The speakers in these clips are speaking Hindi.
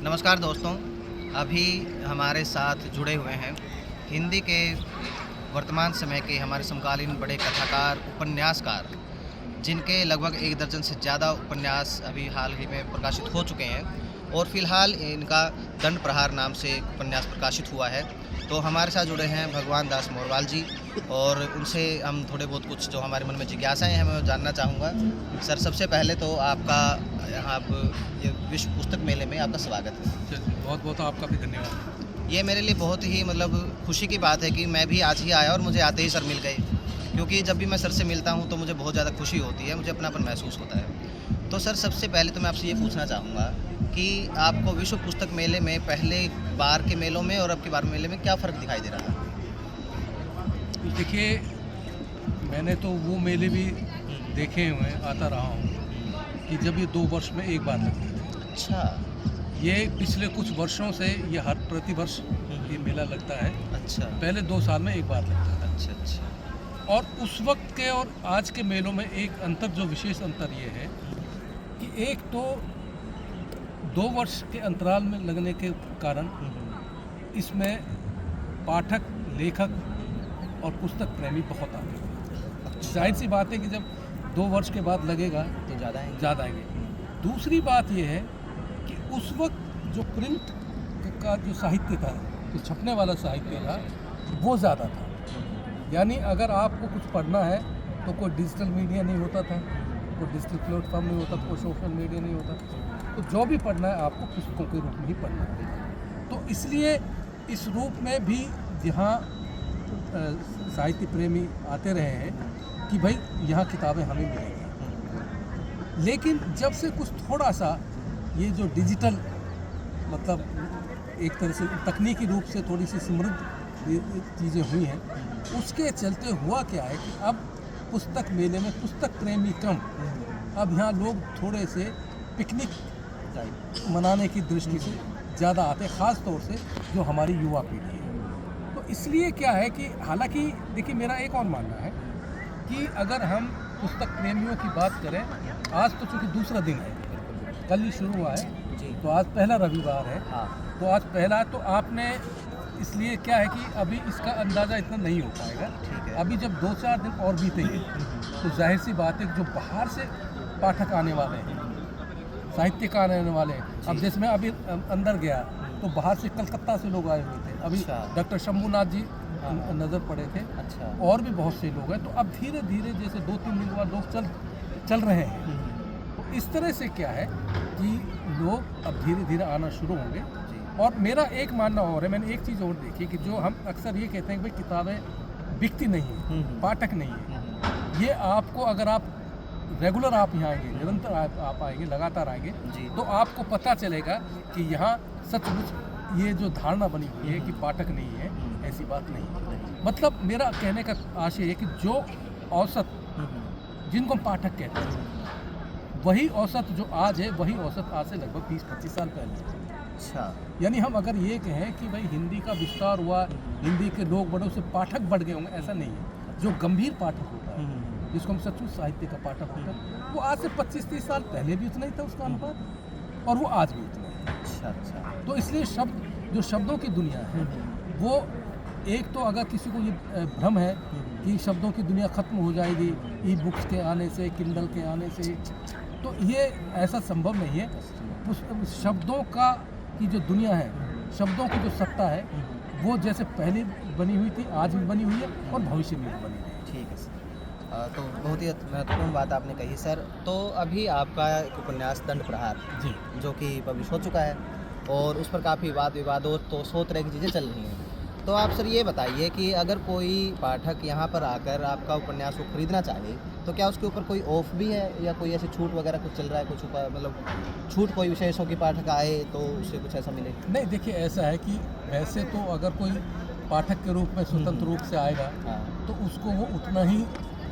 नमस्कार दोस्तों, अभी हमारे साथ जुड़े हुए हैं हिंदी के वर्तमान समय के हमारे समकालीन बड़े कथाकार, उपन्यासकार, जिनके लगभग 1 दर्जन से ज़्यादा उपन्यास अभी हाल ही में प्रकाशित हो चुके हैं और फ़िलहाल इनका दंड प्रहार नाम से एक उपन्यास प्रकाशित हुआ है। तो हमारे साथ जुड़े हैं भगवान दास मोरवाल जी और उनसे हम थोड़े बहुत कुछ जो हमारे मन में जिज्ञासाएँ हैं, मैं जानना चाहूँगा। सर, सबसे पहले तो आपका यहाँ ये विश्व पुस्तक मेले में आपका स्वागत है। बहुत बहुत आपका भी धन्यवाद। ये मेरे लिए बहुत ही खुशी की बात है कि मैं भी आज ही आया और मुझे आते ही सर मिल गए, क्योंकि जब भी मैं सर से मिलता हूँ तो मुझे बहुत ज़्यादा खुशी होती है, मुझे अपनापन महसूस होता है। तो सर, सबसे पहले तो मैं आपसे ये पूछना चाहूँगा कि आपको विश्व पुस्तक मेले में पहले बार के मेलों में और अब की बार मेले में क्या फ़र्क दिखाई दे रहा है? देखिए, मैंने तो वो मेले भी देखे हुए हैं, आता रहा हूँ कि जब ये 2 वर्ष में एक बार लगते थे। अच्छा। ये पिछले कुछ वर्षों से ये हर प्रतिवर्ष ये मेला लगता है। अच्छा। पहले 2 साल में एक बार लगता था। अच्छा, अच्छा। और उस वक्त के और आज के मेलों में एक अंतर, जो विशेष अंतर ये है कि एक तो 2 वर्ष के अंतराल में लगने के कारण इसमें पाठक, लेखक और पुस्तक प्रेमी बहुत आते हैं। जाहिर सी बात है कि जब 2 वर्ष के बाद लगेगा तो ज़्यादा आएंगे। दूसरी बात यह है कि उस वक्त जो प्रिंट का जो साहित्य था, जो छपने वाला साहित्य था, वो ज़्यादा था। यानी अगर आपको कुछ पढ़ना है तो कोई डिजिटल मीडिया नहीं होता था, कोई डिजिटल प्लेटफॉर्म नहीं होता, कोई सोशल मीडिया नहीं होता। तो जो भी पढ़ना है आपको पुस्तकों के रूप में ही पढ़ना है। तो इसलिए इस रूप में भी जहाँ साहित्य प्रेमी आते रहे हैं कि भाई यहाँ किताबें हमें मिलेंगी। लेकिन जब से कुछ थोड़ा सा ये जो डिजिटल, मतलब एक तरह से तकनीकी रूप से थोड़ी सी समृद्ध चीज़ें हुई हैं, उसके चलते हुआ क्या है कि अब पुस्तक मेले में पुस्तक प्रेमी कम, अब यहाँ लोग थोड़े से पिकनिक मनाने की दृष्टि से ज़्यादा आते हैं, ख़ास तौर से जो हमारी युवा पीढ़ी है। तो इसलिए क्या है कि हालांकि देखिए, मेरा एक और मानना है कि अगर हम पुस्तक प्रेमियों की बात करें, आज तो चूँकि दूसरा दिन है, कल ही शुरू हुआ है जी। तो आज पहला रविवार है। हाँ। तो आज पहला, तो आपने इसलिए क्या है कि अभी इसका अंदाज़ा इतना नहीं हो पाएगा। ठीक है। अभी जब 2-4 दिन और बीतेंगे तो जाहिर सी बात है कि जो बाहर से पाठक आने वाले हैं, साहित्यकार आने वाले हैं। अब जैसे मैं अभी अंदर गया तो बाहर से कलकत्ता से लोग आए हुए थे। अभी अच्छा। डॉक्टर शंभूनाथ जी नज़र पड़े थे। अच्छा। और भी बहुत से लोग हैं। तो अब धीरे धीरे जैसे 2-3 दिन बाद लोग चल रहे हैं। तो इस तरह से क्या है कि लोग अब धीरे धीरे आना शुरू होंगे। जी। और मेरा एक मानना और है, मैंने एक चीज़ और देखी कि जो हम अक्सर ये कहते हैं कि भाई किताबें बिकती नहीं है, पाठक नहीं है। ये आपको, अगर आप रेगुलर आप यहाँ आएंगे, निरंतर आप आएंगे, लगातार आएंगे, जी। तो आपको पता चलेगा कि यहाँ सचमुच ये जो धारणा बनी हुई है कि पाठक नहीं है, ऐसी बात नहीं है। मतलब मेरा कहने का आशय है कि जो औसत, जिनको हम पाठक कहते हैं, वही औसत जो आज है, वही औसत आज से लगभग 20-25 साल पहले है। अच्छा। यानी हम अगर ये कहें कि भाई हिंदी का विस्तार हुआ, हिंदी के लोग बड़ों से पाठक बढ़ गए होंगे, ऐसा नहीं है। जो गंभीर पाठक होता है, जिसको हम सचमुच साहित्य का पाठक होता है, वो आज से 25-30 साल पहले भी उतना ही था उसका अनुपात, और वो आज भी उतना है। अच्छा। अच्छा। तो इसलिए जो शब्दों की दुनिया है, वो एक तो अगर किसी को ये भ्रम है कि शब्दों की दुनिया ख़त्म हो जाएगी ई बुक्स के आने से, किंडल के आने से, तो ये ऐसा संभव नहीं है। उस शब्दों का की जो दुनिया है, शब्दों की जो सत्ता है, वो जैसे पहले बनी हुई थी, आज भी बनी हुई है और भविष्य में भी बनी है। ठीक है सर। तो बहुत ही महत्वपूर्ण बात आपने कही सर। तो अभी आपका एक उपन्यास दंड प्रहार, जी। जो कि पब्लिश हो चुका है और उस पर काफ़ी वाद विवाद और तो 100 तरह की चीज़ें चल रही हैं। तो आप सर ये बताइए कि अगर कोई पाठक यहाँ पर आकर आपका उपन्यास को खरीदना चाहे, तो क्या उसके ऊपर कोई ऑफ भी है या कोई ऐसी छूट वगैरह कुछ चल रहा है, कुछ ऊपर मतलब छूट कोई विशेष हो कि पाठक आए तो उसे कुछ ऐसा मिले? नहीं, देखिए, ऐसा है कि वैसे तो अगर कोई पाठक के रूप में स्वतंत्र रूप से आएगा, हाँ। तो उसको वो उतना ही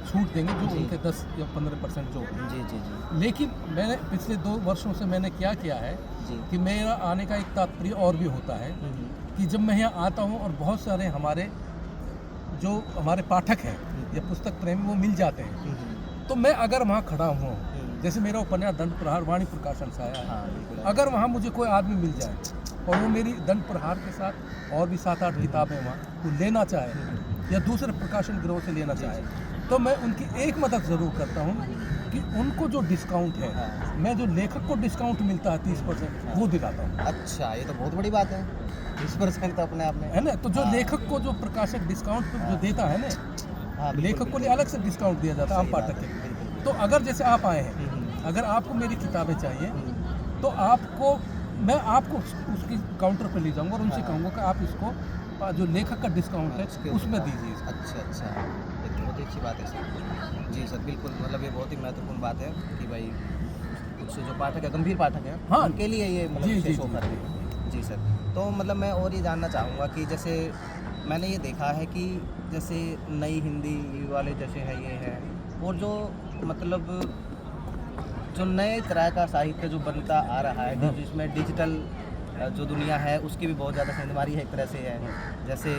छूट देंगे जो जी। उनके 10 या 15% जो होंगे। जी, जी, जी। लेकिन मैंने पिछले 2 वर्षों से मैंने क्या किया है जी। कि मेरा आने का एक तात्पर्य और भी होता है कि जब मैं यहाँ आता हूँ और बहुत सारे हमारे जो हमारे पाठक हैं या पुस्तक प्रेमी वो मिल जाते हैं, तो मैं अगर वहाँ खड़ा हुआ हूँ जैसे मेरा उपन्यास दंड प्रहार वाणी प्रकाशन से आया है, हाँ बिल्कुल। अगर वहाँ मुझे कोई आदमी मिल जाए और वो मेरी दंड प्रहार के साथ और भी 7-8 किताबें वहाँ वो लेना चाहे या दूसरे प्रकाशन गृहों से लेना चाहे, तो मैं उनकी एक मदद ज़रूर करता हूँ कि उनको जो डिस्काउंट है, मैं जो लेखक को डिस्काउंट मिलता है 30% वो दिलाता हूँ। अच्छा, ये तो बहुत बड़ी बात है। 30% तो अपने आप में है ना, तो जो हाँ। लेखक को जो प्रकाशक डिस्काउंट जो देता है ना, हाँ, बिल्कुल, लेखक को लिए अलग से डिस्काउंट दिया जाता है आम सही बात पाठक है, के। बिल्कुल। तो अगर जैसे आप आए हैं, अगर आपको मेरी किताबें चाहिए तो आपको मैं आपको उसकी काउंटर पे ले जाऊंगा और उनसे कहूँगा कि आप इसको जो लेखक का डिस्काउंट है उसमें दीजिए। अच्छा अच्छा, ये तो बहुत ही अच्छी बात है सर। जी सर, बिल्कुल, मतलब ये बहुत ही महत्वपूर्ण बात है कि भाई कुछ जो पाठक है, गंभीर पाठक है, हाँ। उनके लिए ये मतलब जी, विशेष जी, ऑफर है। जी सर, तो मतलब मैं और ये जानना चाहूँगा कि जैसे मैंने ये देखा है कि जैसे नई हिंदी वाले जैसे है ये है, और जो मतलब जो नए तरह का साहित्य जो बनता आ रहा है, जिसमें डिजिटल जो दुनिया है उसकी भी बहुत ज़्यादा सेंधमारी है एक तरह से है, जैसे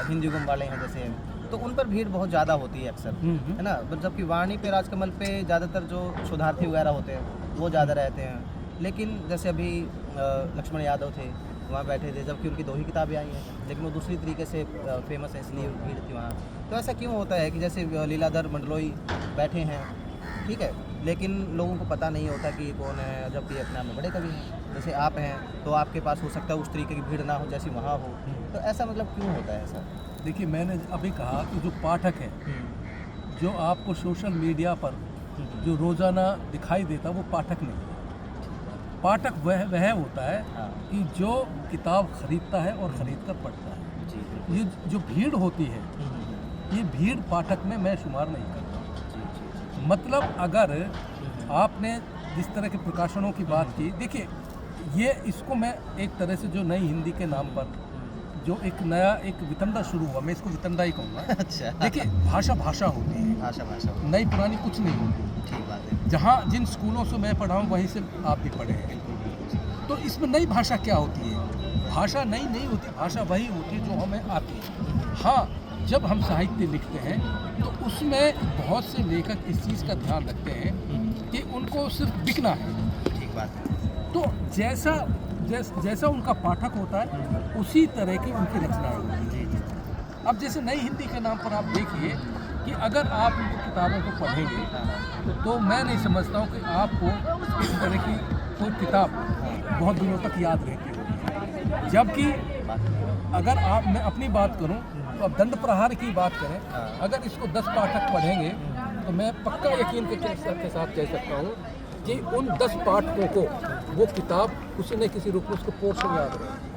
हिंदी गुम वाले हैं जैसे, तो उन पर भीड़ बहुत ज़्यादा होती है अक्सर, है ना, जबकि वाणी पे राजकमल पे ज़्यादातर जो शोधार्थी वगैरह होते हैं वो ज़्यादा रहते हैं। लेकिन जैसे अभी लक्ष्मण यादव थे, वहाँ बैठे थे, जबकि उनकी 2 ही किताबें आई हैं, लेकिन वो दूसरी तरीके से फेमस है, इसलिए भीड़ थी वहाँ। तो ऐसा क्यों होता है कि जैसे लीलाधर मंडलोई बैठे हैं, ठीक है, लेकिन लोगों को पता नहीं होता कि ये कौन है, जबकि अपने आप में बड़े कवि हैं। जैसे आप हैं तो आपके पास हो सकता है उस तरीके की भीड़ ना हो जैसी वहाँ हो, तो ऐसा मतलब क्यों होता है ऐसा? देखिए, मैंने अभी कहा कि जो पाठक है, जो आपको सोशल मीडिया पर जो रोज़ाना दिखाई देता वो पाठक नहीं है। पाठक वह होता है हाँ। कि जो किताब खरीदता है और ख़रीद कर पढ़ता है। जी ये जो भीड़ होती है, ये भीड़ पाठक में मैं शुमार नहीं करता। मतलब अगर आपने जिस तरह के प्रकाशनों की बात की, देखिए ये इसको मैं एक तरह से जो नई हिंदी के नाम पर जो एक नया एक वितंडा शुरू हुआ, मैं इसको वितंडा ही कहूँगा। अच्छा, देखिए, भाषा होती है, भाषा नई पुरानी कुछ नहीं होती। ठीक बात है। जहाँ जिन स्कूलों से मैं पढ़ा हूँ वहीं से आप भी पढ़े हैं, तो इसमें नई भाषा क्या होती है? भाषा नई नहीं होती, भाषा वही होती है जो हमें आती है। हाँ, जब हम साहित्य लिखते हैं तो उसमें बहुत से लेखक इस चीज़ का ध्यान रखते हैं कि उनको सिर्फ बिकना है। ठीक बात है। तो जैसा उनका पाठक होता है उसी तरह की उनकी रचनाएं होती हैं। अब जैसे नई हिंदी के नाम पर आप देखिए कि अगर आप उनकी किताबों को पढ़ेंगे तो मैं नहीं समझता हूँ कि आपको इस तरह की कोई किताब बहुत दिनों तक याद रहती होगी। जबकि अगर मैं अपनी बात करूं तो अब दंड प्रहार की बात करें, अगर इसको 10 पाठक पढ़ेंगे तो मैं पक्का यकीन के साथ कह सकता हूं कि उन 10 पाठकों को वो किताब किसी न किसी रूप में उसको पोर्शन याद रहे।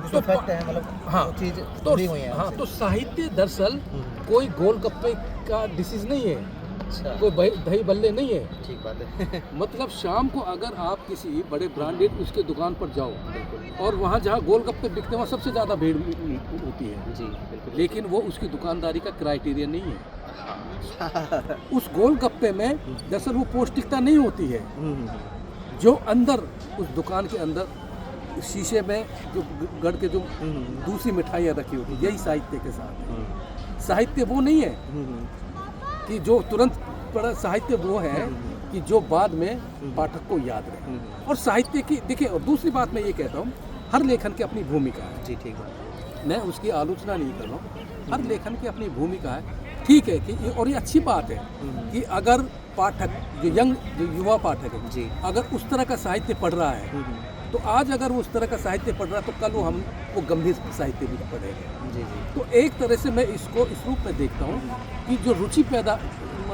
तो फैक्ट है, मतलब हाँ, चीज़ तो जुड़ी हुई है हाँ, हमसे। तो साहित्य दरअसल कोई गोलगप्पे का डिसीज नहीं है, अच्छा, कोई दही बल्ले नहीं है। ठीक बात है। मतलब शाम को अगर आप किसी बड़े ब्रांडेड उसके दुकान पर जाओ बिल्कुल। और वहाँ जहाँ गोलगप्पे बिकते हैं वहाँ सबसे ज़्यादा भीड़ होती है, जी बिल्कुल। लेकिन वो उसकी दुकानदारी का क्राइटेरिया नहीं है। उस गोलगप्पे में दरअसल वो पौष्टिकता नहीं होती है। जो अंदर उस दुकान के अंदर शीशे में जो गढ़ के जो दूसरी मिठाइयाँ रखी होती है, यही साहित्य के साथ है। साहित्य वो नहीं है कि जो तुरंत पढ़ा, साहित्य वो है कि जो बाद में पाठक को याद रहे। और साहित्य की देखिए, और दूसरी बात मैं ये कहता हूँ, हर लेखन की अपनी भूमिका है। जी ठीक बात। मैं उसकी आलोचना नहीं कर रहा हूँ, हर लेखन की अपनी भूमिका है। ठीक है कि और ये अच्छी बात है कि अगर पाठक जो युवा पाठक है जी, अगर उस तरह का साहित्य पढ़ रहा है तो आज अगर वो उस तरह का साहित्य पढ़ रहा है तो कल वो गंभीर साहित्य भी पढ़ेगा। जी जी, तो एक तरह से मैं इसको इस रूप में देखता हूँ कि जो रुचि पैदा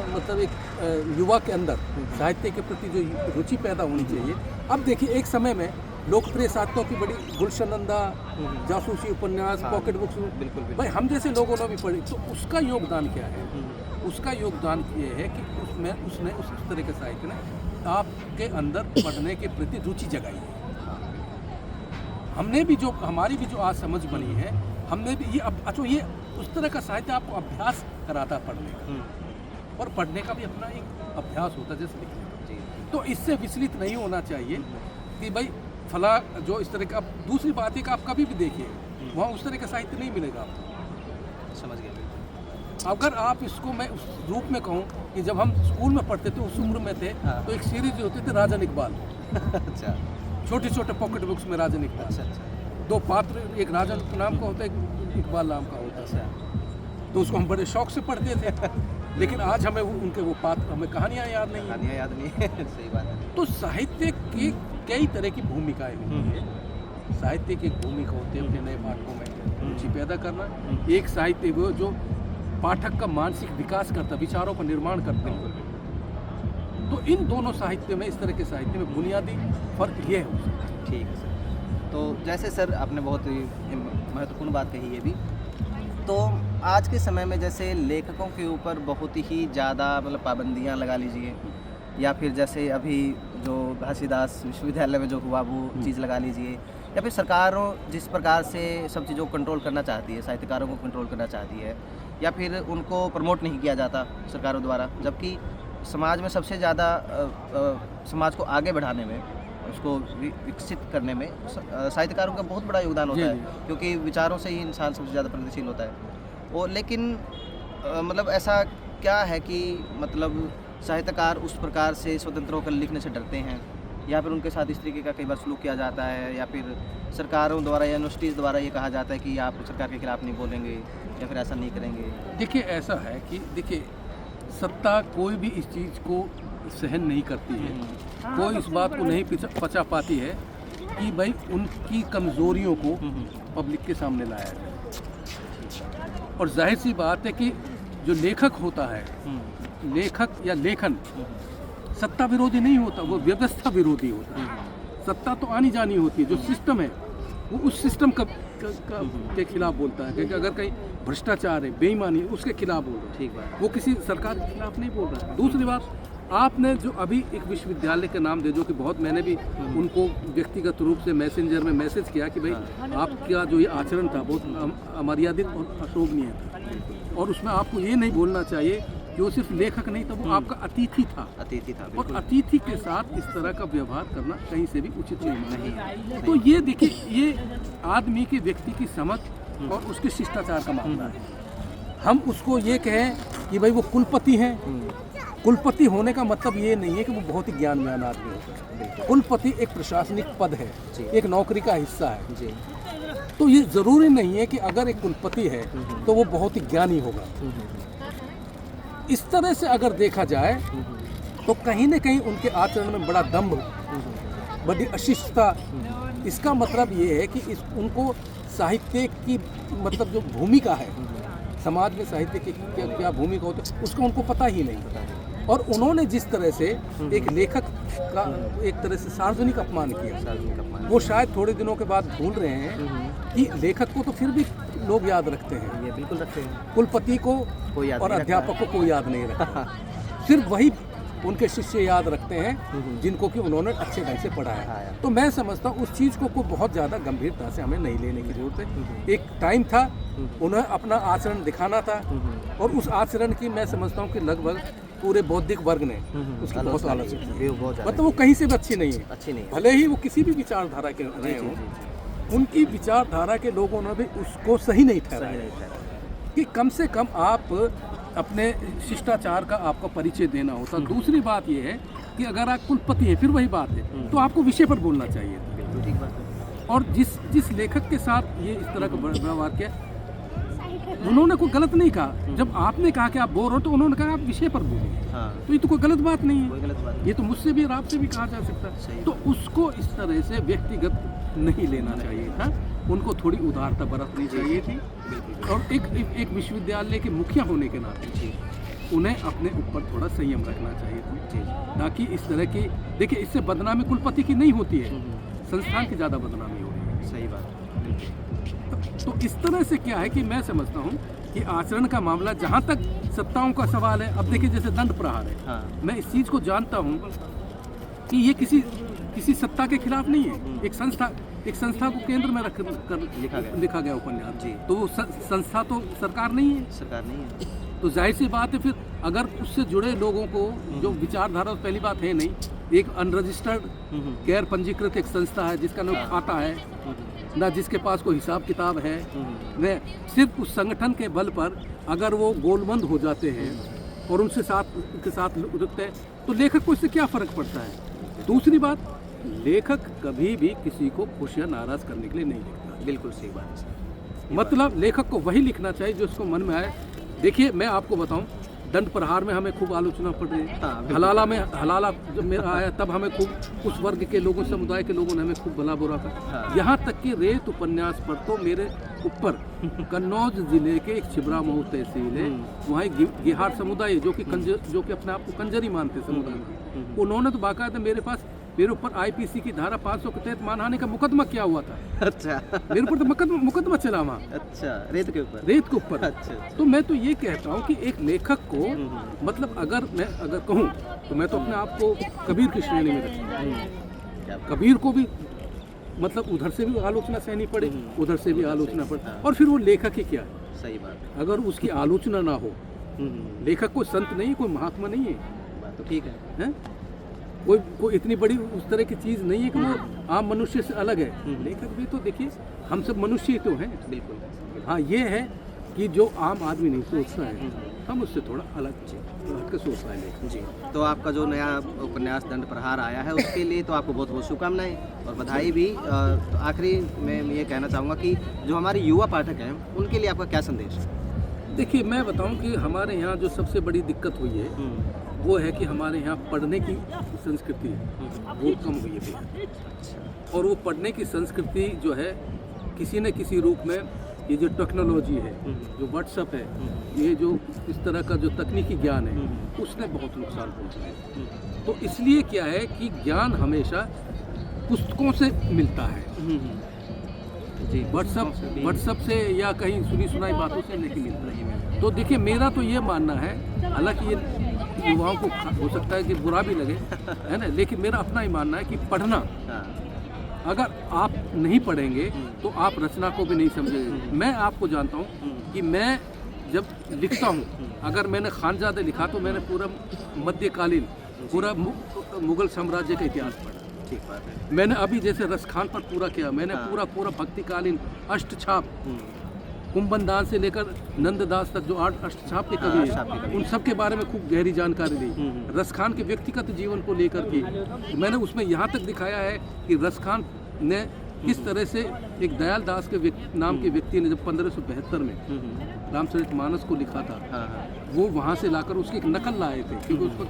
मतलब एक युवा के अंदर साहित्य के प्रति जो रुचि पैदा होनी चाहिए। अब देखिए, एक समय में लोकप्रिय साहित्यों की बड़ी गुलशनंदा, जासूसी उपन्यास, पॉकेट बुक्स, बिल्कुल भाई हम जैसे लोगों ने भी पढ़ी, तो उसका योगदान क्या है? उसका योगदान ये है कि उसने उस तरह के साहित्य ने आपके अंदर पढ़ने के प्रति रुचि जगाई है। हमने भी जो हमारी भी जो आज समझ बनी है, हमने भी ये अच्छा ये उस तरह का साहित्य आपको अभ्यास कराता है पढ़ने का, और पढ़ने का भी अपना एक अभ्यास होता है जैसे लिखने का। जी, तो इससे विचलित नहीं होना चाहिए कि भाई फला जो इस तरह का। अब दूसरी बात है कि आप कभी भी देखिए वहाँ उस तरह का साहित्य नहीं मिलेगा आपको। समझ गया बिल्कुल। अगर आप इसको मैं उस रूप में कहूँ कि जब हम स्कूल में पढ़ते थे उस उम्र में थे, हाँ। तो एक सीरीज होती थी राजन इकबाल, अच्छा छोटे छोटे पॉकेट बुक्स में राजन इकबाल। अच्छा अच्छा दो पात्र, एक राजन नाम का होता है, एक इकबाल नाम का होता है। अच्छा। तो उसको हम बड़े शौक से पढ़ते थे। लेकिन आज हमें उनके वो पात्र, हमें कहानियाँ याद नहीं है। कहानियाँ याद नहीं है। सही बात है। तो साहित्य की कई तरह की भूमिकाएं होती है। साहित्य की एक भूमिका होती है अपने नए पाठकों में रुचि पैदा करना। एक साहित्य वो जो पाठक का मानसिक विकास करता, विचारों का निर्माण करते हैं। तो इन दोनों साहित्य में, इस तरह के साहित्य में बुनियादी फर्क ये है। ठीक है सर। तो जैसे सर आपने बहुत ही महत्वपूर्ण बात कही है भी, तो आज के समय में जैसे लेखकों के ऊपर बहुत ही ज़्यादा मतलब पाबंदियाँ लगा लीजिए, या फिर जैसे अभी जो घासीदास विश्वविद्यालय में जो हुआ वो चीज़ लगा लीजिए, या फिर सरकारों जिस प्रकार से सब चीज़ों को कंट्रोल करना चाहती है, साहित्यकारों को कंट्रोल करना चाहती है, या फिर उनको प्रमोट नहीं किया जाता सरकारों द्वारा, जबकि समाज में सबसे ज़्यादा समाज को आगे बढ़ाने में, उसको विकसित करने में साहित्यकारों का बहुत बड़ा योगदान होता है, क्योंकि विचारों से ही इंसान सबसे ज़्यादा प्रगतिशील होता है। और लेकिन मतलब ऐसा क्या है कि मतलब साहित्यकार उस प्रकार से स्वतंत्र होकर लिखने से डरते हैं, या फिर उनके साथ इस तरीके का कई बार सलूक किया जाता है, या फिर सरकारों द्वारा या यूनिवर्सिटीज़ द्वारा ये कहा जाता है कि आप सरकार के खिलाफ नहीं बोलेंगे या फिर ऐसा नहीं करेंगे। देखिए ऐसा है कि देखिए सत्ता कोई भी इस चीज़ को सहन नहीं करती है, कोई इस बात को नहीं पचा पाती है कि भाई उनकी कमज़ोरियों को पब्लिक के सामने लाया जाए। और जाहिर सी बात है कि जो लेखक होता है, लेखक या लेखन सत्ता विरोधी नहीं होता, वो व्यवस्था विरोधी होता है। सत्ता तो आनी जानी होती है, जो सिस्टम है वो उस सिस्टम के खिलाफ बोलता है। क्योंकि अगर कहीं भ्रष्टाचार है, बेईमानी है, उसके खिलाफ बोल रहा है। ठीक बात। वो किसी सरकार के खिलाफ नहीं बोल रहा है। दूसरी बात, आपने जो अभी एक विश्वविद्यालय के नाम दे, जो कि बहुत मैंने भी उनको व्यक्तिगत रूप से मैसेंजर में मैसेज किया कि भाई आपका जो ये आचरण था बहुत अमर्यादित और अशोभनीय था, और उसमें आपको ये नहीं बोलना चाहिए कि वो सिर्फ लेखक नहीं था, वो आपका अतिथि था। अतिथि था, और बिल्कुल। अतिथि के साथ इस तरह का व्यवहार करना कहीं से भी उचित नहीं है। तो ये देखिए, ये आदमी के व्यक्ति की समझ और उसके शिष्टाचार का मामला है। हम उसको ये कहें कि भाई वो कुलपति हैं, कुलपति होने का मतलब ये नहीं है कि वो बहुत ही ज्ञानवान आदमी होगा। कुलपति एक प्रशासनिक पद है, एक नौकरी का हिस्सा है जी। तो ये ज़रूरी नहीं है कि अगर एक कुलपति है तो वो बहुत ही ज्ञानी होगा। इस तरह से अगर देखा जाए तो कहीं न कहीं उनके आचरण में बड़ा दम्भ, बड़ी अशिष्टता। इसका मतलब ये है कि उनको साहित्य की मतलब जो भूमिका है, समाज में साहित्य की क्या भूमिका होती है, उसका उनको पता ही नहीं। और उन्होंने जिस तरह से एक लेखक का एक तरह से सार्वजनिक अपमान किया, वो शायद थोड़े दिनों के बाद भूल रहे हैं कि लेखक को तो फिर भी लोग याद रखते हैं, ये बिल्कुल रखते हैं, कुलपति को कोई याद और नहीं अध्यापक को कोई याद नहीं रखता। सिर्फ वही उनके शिष्य याद रखते हैं जिनको कि उन्होंने अच्छे ढंग से पढ़ाया। तो मैं समझता हूँ उस चीज़ को बहुत ज़्यादा गंभीरता से हमें नहीं लेने की ज़रूरत है। एक टाइम था, उन्हें अपना आचरण दिखाना था, और उस आचरण की मैं समझता हूँ कि लगभग पूरे बौद्धिक वर्ग ने उसकी बहुत आलोचना की। मतलब वो कहीं से भी अच्छी नहीं है, भले ही वो किसी भी विचारधारा के रहे हों, उनकी विचारधारा के लोगों ने भी उसको सही नहीं ठहराया कि कम से कम आप अपने शिष्टाचार का आपका परिचय देना होता। दूसरी बात यह है कि अगर आप कुलपति हैं, फिर वही बात है, तो आपको विषय पर बोलना चाहिए था। ठीक बात है। और जिस लेखक के साथ ये इस तरह का व्यवहार किया, उन्होंने कोई गलत नहीं कहा। जब आपने कहा कि आप बोर हो, तो उन्होंने कहा आप विषय पर बोलिए। तो ये तो कोई गलत बात नहीं है, कोई गलत बात ये तो मुझसे भी और आपसे भी कहा जा सकता है। तो उसको इस तरह से व्यक्तिगत नहीं लेना चाहिए था, उनको थोड़ी उदारता बरतनी चाहिए थी। और एक विश्वविद्यालय के मुखिया होने के नाते उन्हें अपने ऊपर थोड़ा संयम रखना चाहिए था, ताकि इस तरह की, देखिए इससे बदनामी कुलपति की नहीं होती है, संस्थान की ज़्यादा बदनामी हो रही है। सही बात। तो इस तरह से क्या है कि मैं समझता हूँ कि आचरण का मामला, जहाँ तक सत्ताओं का सवाल है, अब देखिए जैसे दंड प्रहार है, मैं इस चीज़ को जानता हूँ कि ये किसी सत्ता के खिलाफ नहीं है। एक संस्था को केंद्र में रख कर लिखा गया उपन्यास। तो वो संस्था तो सरकार नहीं है। तो जाहिर सी बात है फिर अगर उससे जुड़े लोगों को जो विचारधारा, पहली बात है नहीं, एक अनरजिस्टर्ड गैर पंजीकृत एक संस्था है जिसका ना खाता है ना जिसके पास कोई हिसाब किताब है, वे सिर्फ उस संगठन के बल पर अगर वो गोलबंद हो जाते हैं और उनके साथ रुकते हैं तो लेखक को इससे क्या फ़र्क पड़ता है। दूसरी बात, लेखक कभी भी किसी को खुश या नाराज़ करने के लिए नहीं लिखता। बिल्कुल सही बात है सर। मतलब लेखक को वही लिखना चाहिए जो उसको मन में आए। देखिए मैं आपको बताऊं, दंड प्रहार में हमें खूब आलोचना पड़ रही है। हाँ, हलाला जब मेरा आया तब हमें खूब उस वर्ग के लोगों, समुदाय के लोगों ने हमें खूब भला बुरा कहा। हाँ। यहाँ तक कि रेत उपन्यास पर तो मेरे ऊपर कन्नौज जिले के एक छिबरा महू तहसील है, वहाँ एक गिहार समुदाय है जो कि अपने आप को कंजरी मानते समुदाय में, उन्होंने तो बाकायदा मेरे ऊपर आईपीसी की धारा 500 के तहत मानहानि का मुकदमा किया हुआ था। अच्छा। मेरे ऊपर तो मुकदमा चला वहाँ। अच्छा, रेत के ऊपर। अच्छा। तो मैं तो ये कहता हूँ कि एक लेखक को मतलब अगर कहूँ तो मैं तो अपने आप को कबीर की श्रेणी में रखता हूँ। कबीर को भी मतलब उधर से भी आलोचना सहनी पड़े, उधर से भी आलोचना पड़े, और फिर वो लेखक ही क्या है। सही बात। अगर उसकी आलोचना ना हो, लेखक कोई संत नहीं, कोई महात्मा नहीं है, बात तो ठीक है? कोई इतनी बड़ी उस तरह की चीज़ नहीं है कि वो आम मनुष्य से अलग है। लेखक भी तो देखिए हम सब मनुष्य ही तो हैं। बिल्कुल। हाँ, ये है कि जो आम आदमी नहीं सोचता है हम उससे थोड़ा अलग हट के सोचता है लेखक। जी, तो आपका जो नया उपन्यास दंड प्रहार आया है उसके लिए तो आपको बहुत बहुत शुभकामनाएं और बधाई भी। तो आखिरी में ये कहना चाहूँगा कि जो हमारे युवा पाठक हैं उनके लिए आपका क्या संदेश है? देखिए मैं बताऊं कि हमारे यहाँ जो सबसे बड़ी दिक्कत हुई है वो है कि हमारे यहाँ पढ़ने की संस्कृति वो कम हुई है। और वो पढ़ने की संस्कृति जो है किसी न किसी रूप में ये जो टेक्नोलॉजी है, जो व्हाट्सएप है, ये जो इस तरह का जो तकनीकी ज्ञान है उसने बहुत नुकसान पहुँचाया है। तो इसलिए क्या है कि ज्ञान हमेशा पुस्तकों से मिलता है, जी, व्हाट्सएप से या कहीं सुनी सुनाई बातों से नहीं मिलता है। तो देखिए मेरा तो ये मानना है, हालांकि ये युवाओं को हो सकता है कि बुरा भी लगे है ना, लेकिन मेरा अपना ही मानना है कि पढ़ना, अगर आप नहीं पढ़ेंगे तो आप रचना को भी नहीं समझेंगे। मैं आपको जानता हूँ कि मैं जब लिखता हूँ, अगर मैंने खानजादे लिखा तो मैंने पूरा मध्यकालीन पूरा मुगल साम्राज्य का इतिहास पढ़ा। ठीक बात है। मैंने अभी जैसे रसखान पर पूरा किया, मैंने पूरा भक्तिकालीन अष्टछाप, कुंभनदान से लेकर नंददास तक जो 8 अष्टछाप के कवि हैं उन सब के बारे में खूब गहरी जानकारी दी। रसखान के व्यक्तिगत जीवन को लेकर के मैंने उसमें यहाँ तक दिखाया है कि रसखान ने किस तरह से एक दयाल दास के नाम के व्यक्ति ने जब 1572 में रामचरितमानस को लिखा था, वो वहाँ से लाकर उसकी एक नकल लाए थे क्योंकि उस पर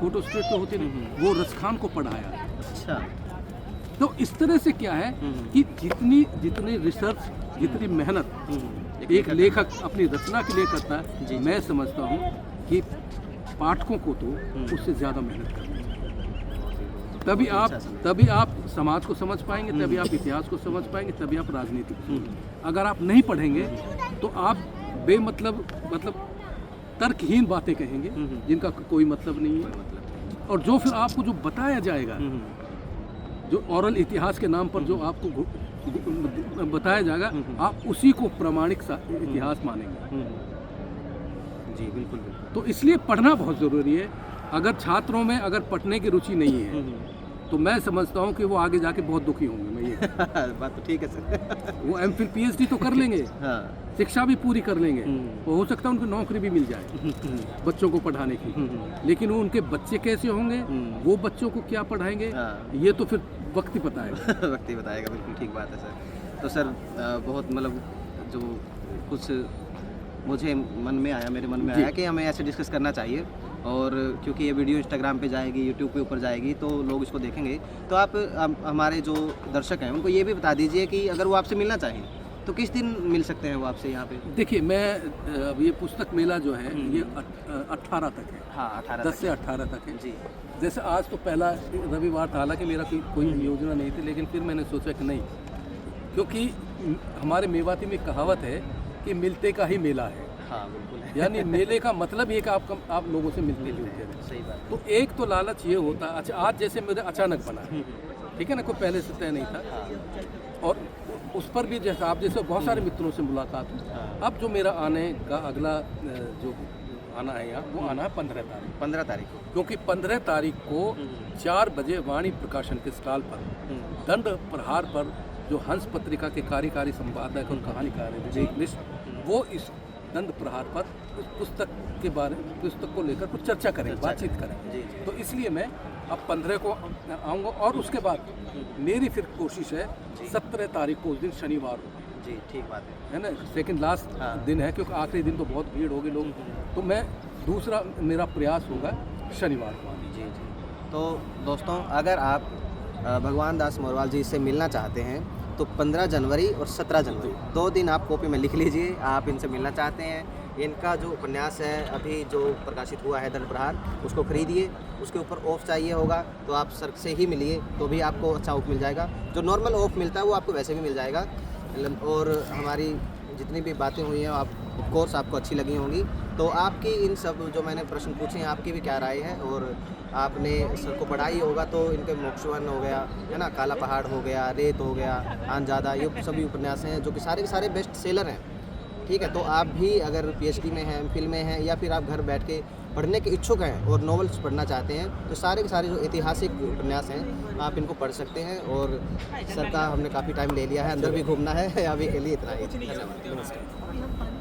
फोटो स्टेट तो होते नहीं, वो रसखान को पढ़ाया। अच्छा। तो इस तरह से क्या है कि जितनी रिसर्च, जितनी मेहनत एक लेखक अपनी रचना के लिए करता है, मैं समझता हूँ कि पाठकों को तो उससे ज़्यादा मेहनत करनी चाहिए। तभी आप समाज को समझ पाएंगे, तभी आप इतिहास को समझ पाएंगे, तभी आप राजनीति को समझ पाएंगे। अगर आप नहीं पढ़ेंगे तो आप बेमतलब तर्कहीन बातें कहेंगे जिनका कोई मतलब नहीं है। और जो फिर आपको जो बताया जाएगा, जो ओरल इतिहास के नाम पर जो आपको बताया जाएगा, आप उसी को प्रामाणिक इतिहास मानेंगे। जी बिल्कुल। तो इसलिए पढ़ना बहुत ज़रूरी है। अगर छात्रों में अगर पढ़ने की रुचि नहीं है तो मैं समझता हूँ कि वो आगे जाके बहुत दुखी होंगे। मैं ये बात तो ठीक है सर। वो MPhil PhD तो कर लेंगे, शिक्षा भी पूरी कर लेंगे, तो हो सकता है उनको नौकरी भी मिल जाए बच्चों को पढ़ाने की, लेकिन वो उनके बच्चे कैसे होंगे, वो बच्चों को क्या पढ़ाएंगे, ये तो फिर वक्त ही बताएगा। वक्त ही बताएगा, बिल्कुल ठीक बात है सर। तो सर बहुत मतलब जो कुछ मुझे मन में आया, मेरे मन में आया कि हमें ऐसे डिस्कस करना चाहिए, और क्योंकि ये वीडियो इंस्टाग्राम पे जाएगी, यूट्यूब के ऊपर जाएगी तो लोग इसको देखेंगे। तो आप हमारे जो दर्शक हैं उनको ये भी बता दीजिए कि अगर वो आपसे मिलना चाहें तो किस दिन मिल सकते हैं वो आपसे यहाँ पे? देखिए मैं अब ये पुस्तक मेला जो है ये 18 तक है। हाँ, 18 10 से 18 तक है जी। जैसे आज तो पहला रविवार था, हालांकि मेरा कोई योजना नहीं थी, लेकिन फिर मैंने सोचा कि नहीं, क्योंकि हमारे मेवाती में कहावत है कि मिलते का ही मेला है। हाँ बिल्कुल है। यानी मेले का मतलब ये कि आप लोगों से मिलते जुलते हैं। सही बात। तो एक तो लालच ये होता है, अच्छा आज जैसे मेरे अचानक बना, ठीक है ना, कोई पहले से तय नहीं था, और उस पर भी जैसे आप जैसे बहुत सारे मित्रों से मुलाकात हुई। अब जो मेरा आने का अगला जो आना है यहाँ, वो आना है 15 तारीख, 15 तारीख को। क्योंकि 15 तारीख को 4 बजे वाणी प्रकाशन के स्टॉल पर दंड प्रहार पर जो हंस पत्रिका के कार्यकारी संपादक और कहानीकार हैं विवेक मिश्र, वो इस दंड प्रहार पर उस पुस्तक को लेकर कुछ चर्चा करेंगे, बातचीत करेंगे। तो इसलिए मैं अब 15 को आऊँगा, और उसके बाद मेरी फिर कोशिश है 17 तारीख को, उस दिन शनिवार को। जी, ठीक बात है ना, सेकंड लास्ट दिन है, क्योंकि आखिरी दिन तो बहुत भीड़ होगी लोग, तो मैं दूसरा मेरा प्रयास होगा शनिवार को आने। जी। तो दोस्तों, अगर आप भगवान दास मोरवाल जी से मिलना चाहते हैं तो 15 जनवरी और 17 जनवरी 2 दिन आप कॉपी में लिख लीजिए, आप इनसे मिलना चाहते हैं। इनका जो उपन्यास है अभी जो प्रकाशित हुआ है दंड प्रहार, उसको खरीदिए। उसके ऊपर ऑफ चाहिए होगा तो आप सर से ही मिलिए, तो भी आपको अच्छा ऑफ मिल जाएगा। जो नॉर्मल ऑफ मिलता है वो आपको वैसे भी मिल जाएगा। और हमारी जितनी भी बातें हुई हैं आप कोर्स आपको अच्छी लगी होंगी। तो आपकी इन सब जो मैंने प्रश्न पूछे हैं, आपकी भी क्या राय है? और आपने सर को पढ़ा ही होगा, तो इनके मोक्षवन हो गया, है ना, काला पहाड़ हो गया, रेत हो गया, आनजादा, ये सभी उपन्यास हैं जो कि सारे के सारे बेस्ट सेलर हैं। ठीक है, तो आप भी अगर पीएचडी में हैं, एमफिल में हैं, या फिर आप घर बैठ के पढ़ने के इच्छुक हैं और नॉवेल्स पढ़ना चाहते हैं, तो सारे के सारे जो ऐतिहासिक उपन्यास हैं आप इनको पढ़ सकते हैं। और सर का हमने काफ़ी टाइम ले लिया है, अंदर भी घूमना है, अभी के लिए इतना ही। धन्यवाद, नमस्कार।